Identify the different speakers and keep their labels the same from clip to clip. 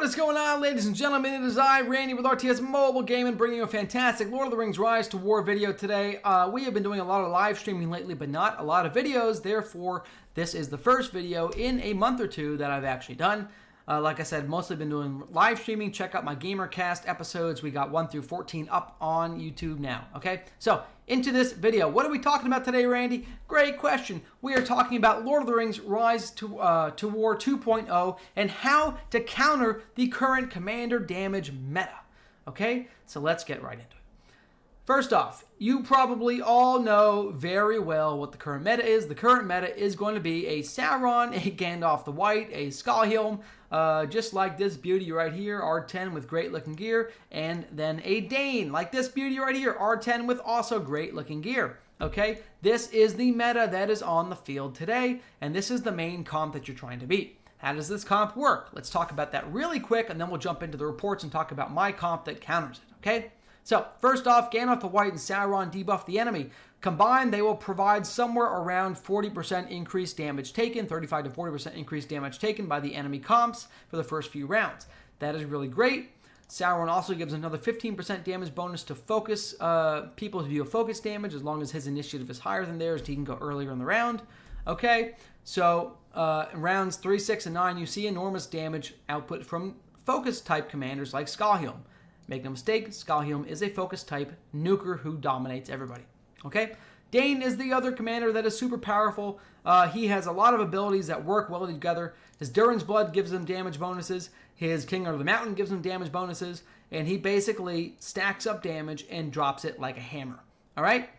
Speaker 1: What is going on, ladies and gentlemen? It is I, Randy, with RTS Mobile Gaming, bringing you a fantastic Lord of the Rings Rise to War video today. We have been doing a lot of live streaming lately, but not a lot of videos. Therefore, this is the first video in a month or two that I've actually done. Like I said, mostly been doing live streaming. Check out my GamerCast episodes. We got 1 through 14 up on YouTube now, okay? So, into this video. What are we talking about today, Randy? Great question. We are talking about Lord of the Rings Rise to War 2.0 and how to counter the current commander damage meta, okay? So let's get right into it. First off, you probably all know very well what the current meta is. The current meta is going to be a Sauron, a Gandalf the White, a Skalhelm, just like this beauty right here, R10 with great looking gear, and then a Dain, like this beauty right here, R10 with also great looking gear. Okay, this is the meta that is on the field today, and this is the main comp that you're trying to beat. How does this comp work? Let's talk about that really quick, and then we'll jump into the reports and talk about my comp that counters it, okay? So, first off, Gandalf the White and Sauron debuff the enemy. Combined, they will provide somewhere around 40% increased damage taken, 35 to 40% increased damage taken by the enemy comps for the first few rounds. That is really great. Sauron also gives another 15% damage bonus to focus people's view of focus damage. As long as his initiative is higher than theirs, he can go earlier in the round. Okay, so in rounds 3, 6, and 9, you see enormous damage output from focus type commanders like Skalhelm. Make no mistake, Skalhelm is a focus type nuker who dominates everybody. Okay? Dain is the other commander that is super powerful. He has a lot of abilities that work well together. His Durin's Blood gives him damage bonuses. His King of the Mountain gives him damage bonuses. And he basically stacks up damage and drops it like a hammer. Alright?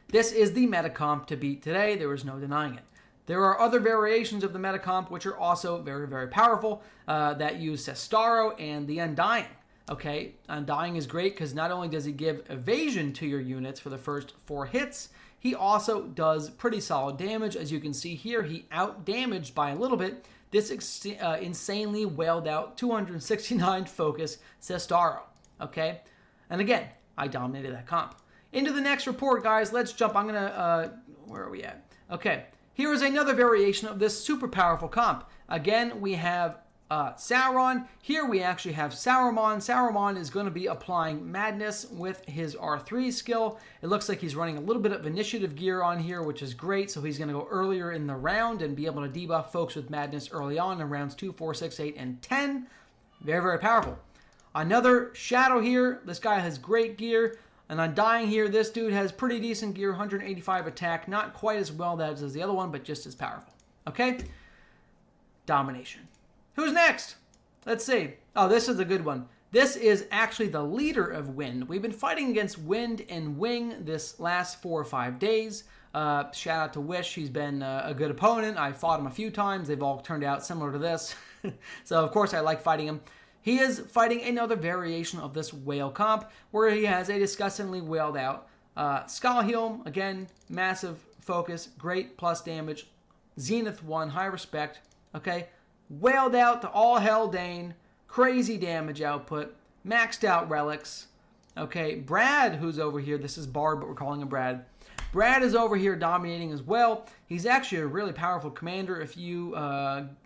Speaker 1: This is the meta comp to beat today. There is no denying it. There are other variations of the meta comp which are also very, very powerful that use Sestaro and the Undying. Okay, Undying is great because not only does he give evasion to your units for the first 4 hits, he also does pretty solid damage. As you can see here, he out-damaged by a little bit this insanely wailed out 269 focus Sestaro. Okay, and again, I dominated that comp. Into the next report, guys. Let's jump. I'm gonna, where are we at? Okay, here is another variation of this super powerful comp. Again, we have Sauron. Here we actually have Saruman. Saruman is going to be applying Madness with his R3 skill. It looks like he's running a little bit of initiative gear on here, which is great. So he's going to go earlier in the round and be able to debuff folks with Madness early on in rounds 2, 4, 6, 8, and 10. Very, very powerful. Another Shadow here. This guy has great gear. And Undying here, this dude has pretty decent gear, 185 attack. Not quite as well as the other one, but just as powerful. Okay? Domination. Who's next? Let's see. Oh, this is a good one. This is actually the leader of Wind. We've been fighting against Wind and Wing this last 4 or 5 days. Shout out to Wish. He's been a good opponent. I fought him a few times. They've all turned out similar to this. So, of course, I like fighting him. He is fighting another variation of this whale comp where he has a disgustingly wailed out Skalhelm. Again, massive focus, great plus damage. Zenith 1, high respect. Okay. Wailed out to all hell Dain, crazy damage output, maxed out relics. Okay, Brad, who's over here, this is Bard, but we're calling him Brad. Brad is over here dominating as well. He's actually a really powerful commander if you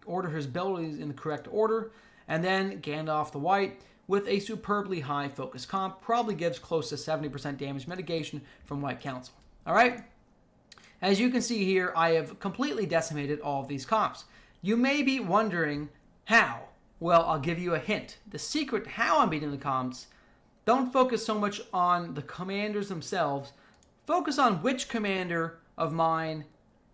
Speaker 1: order his abilities in the correct order. And then Gandalf the White with a superbly high focus comp, probably gives close to 70% damage mitigation from White Council. All right? As you can see here, I have completely decimated all of these comps. You may be wondering how. Well, I'll give you a hint. The secret to how I'm beating the comps, don't focus so much on the commanders themselves. Focus on which commander of mine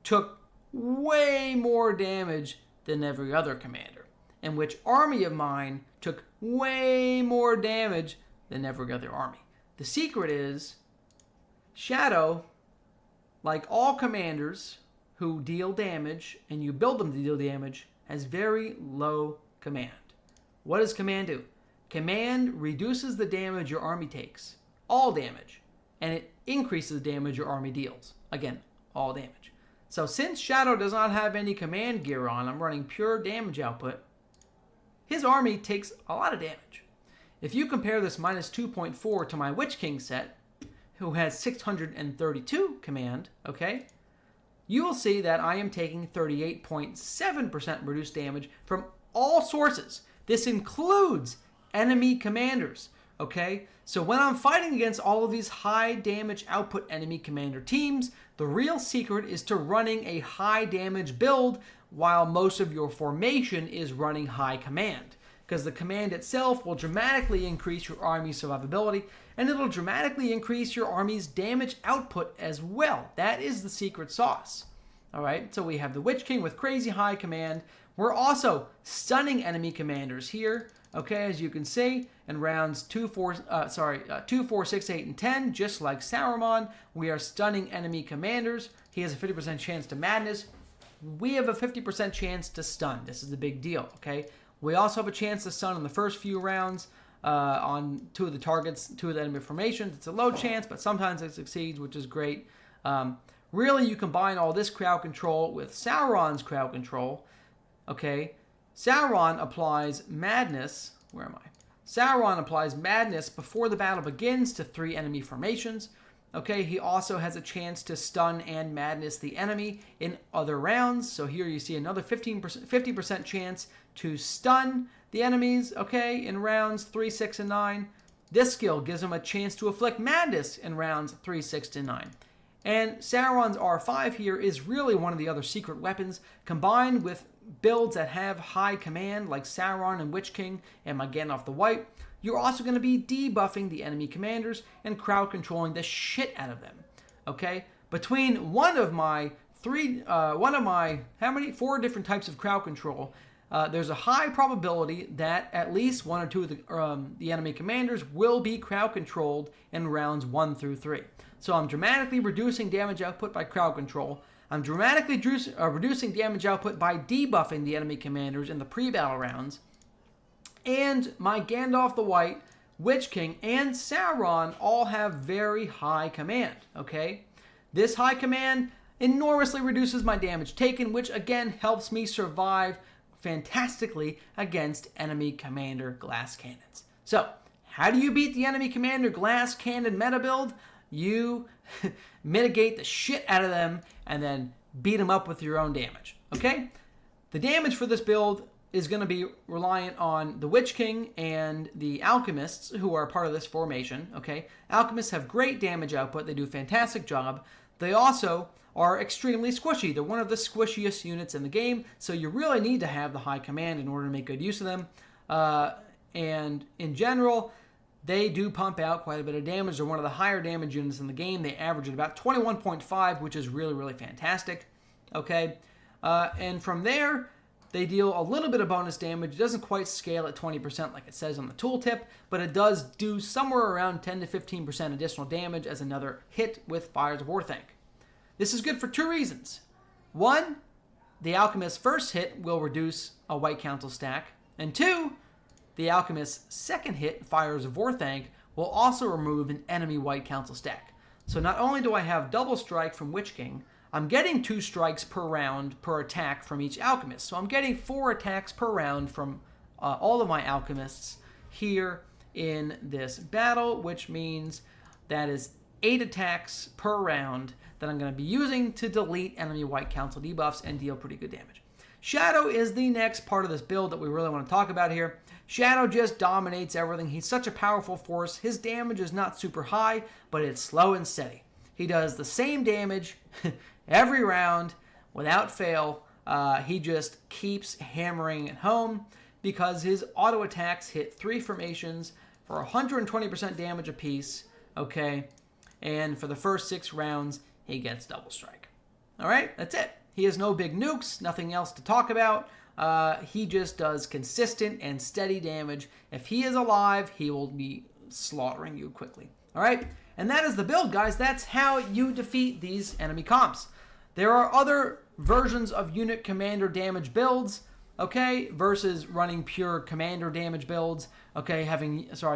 Speaker 1: took way more damage than every other commander, and which army of mine took way more damage than every other army. The secret is Shadow, like all commanders who deal damage, and you build them to deal damage, has very low command. What does command do? Command reduces the damage your army takes, all damage, and it increases the damage your army deals. Again, all damage. So since Shadow does not have any command gear on, I'm running pure damage output, his army takes a lot of damage. If you compare this minus 2.4 to my Witch King set, who has 632 command, okay, you will see that I am taking 38.7% reduced damage from all sources. This includes enemy commanders, okay? So when I'm fighting against all of these high damage output enemy commander teams, the real secret is to running a high damage build while most of your formation is running high command. Because the command itself will dramatically increase your army's survivability, and it'll dramatically increase your army's damage output as well. That is the secret sauce. All right, so we have the Witch King with crazy high command. We're also stunning enemy commanders here. Okay, as you can see, in rounds 2, 4, 6, 8, and 10, just like Sauron, we are stunning enemy commanders. He has a 50% chance to madness. We have a 50% chance to stun. This is the big deal, okay? We also have a chance to stun in the first few rounds on 2 of the targets, 2 of the enemy formations. It's a low chance, but sometimes it succeeds, which is great. Really, you combine all this crowd control with Sauron's crowd control, okay? Sauron applies madness. Where am I? Sauron applies madness before the battle begins to 3 enemy formations. Okay, he also has a chance to stun and madness the enemy in other rounds. So here you see another 50% chance to stun the enemies, okay, in rounds 3, 6, and 9. This skill gives him a chance to afflict madness in rounds 3, 6, and 9. And Sauron's R5 here is really one of the other secret weapons, combined with builds that have high command like Sauron and Witch King and my Gandalf the White. You're also going to be debuffing the enemy commanders and crowd controlling the shit out of them. Okay? Between one of my 4 different types of crowd control, there's a high probability that at least 1 or 2 of the enemy commanders will be crowd controlled in rounds 1 through 3. So I'm dramatically reducing damage output by crowd control. I'm dramatically reducing damage output by debuffing the enemy commanders in the pre-battle rounds. And my Gandalf the White, Witch King, and Sauron all have very high command, okay? This high command enormously reduces my damage taken, which again helps me survive fantastically against enemy commander glass cannons. So, how do you beat the enemy commander glass cannon meta build? You mitigate the shit out of them and then beat them up with your own damage, okay? The damage for this build is going to be reliant on the Witch King and the Alchemists, who are part of this formation, okay? Alchemists have great damage output. They do a fantastic job. They also are extremely squishy. They're one of the squishiest units in the game, so you really need to have the high command in order to make good use of them. And in general, they do pump out quite a bit of damage. They're one of the higher damage units in the game. They average at about 21.5, which is really, really fantastic, okay? And from there, they deal a little bit of bonus damage. It doesn't quite scale at 20% like it says on the tooltip, but it does do somewhere around 10 to 15% additional damage as another hit with Fires of Orthanc. This is good for 2 reasons. 1, the Alchemist's first hit will reduce a White Council stack, and 2, the Alchemist's second hit, Fires of Orthanc, will also remove an enemy White Council stack. So not only do I have double strike from Witch King, I'm getting 2 strikes per round per attack from each Alchemist. So I'm getting 4 attacks per round from all of my Alchemists here in this battle, which means that is 8 attacks per round that I'm going to be using to delete enemy White Council debuffs and deal pretty good damage. Shadow is the next part of this build that we really want to talk about here. Shadow just dominates everything. He's such a powerful force. His damage is not super high, but it's slow and steady. He does the same damage every round without fail. He just keeps hammering it home because his auto attacks hit 3 formations for 120% damage apiece, okay? And for the first 6 rounds, he gets double strike. All right, that's it. He has no big nukes, nothing else to talk about. He just does consistent and steady damage. If he is alive, he will be slaughtering you quickly. All right, and that is the build, guys. That's how you defeat these enemy comps. There are other versions of unit commander damage builds, okay, versus running pure commander damage builds. Okay,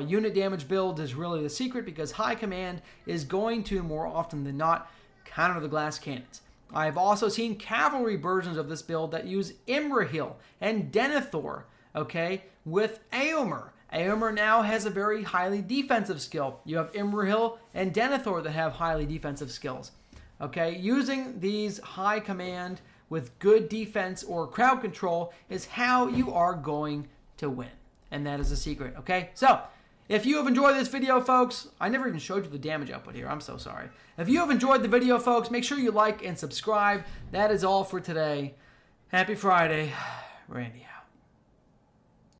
Speaker 1: unit damage builds is really the secret because high command is going to, more often than not, counter the glass cannons. I've also seen cavalry versions of this build that use Imrahil and Denethor, okay, with Éomer. Éomer now has a very highly defensive skill. You have Imrahil and Denethor that have highly defensive skills. Okay, using these high command with good defense or crowd control is how you are going to win. and that is a secret, okay? So, if you have enjoyed this video, folks, I never even showed you the damage output here. I'm so sorry. If you have enjoyed the video, folks, make sure you like and subscribe. That is all for today. Happy Friday. Randy out.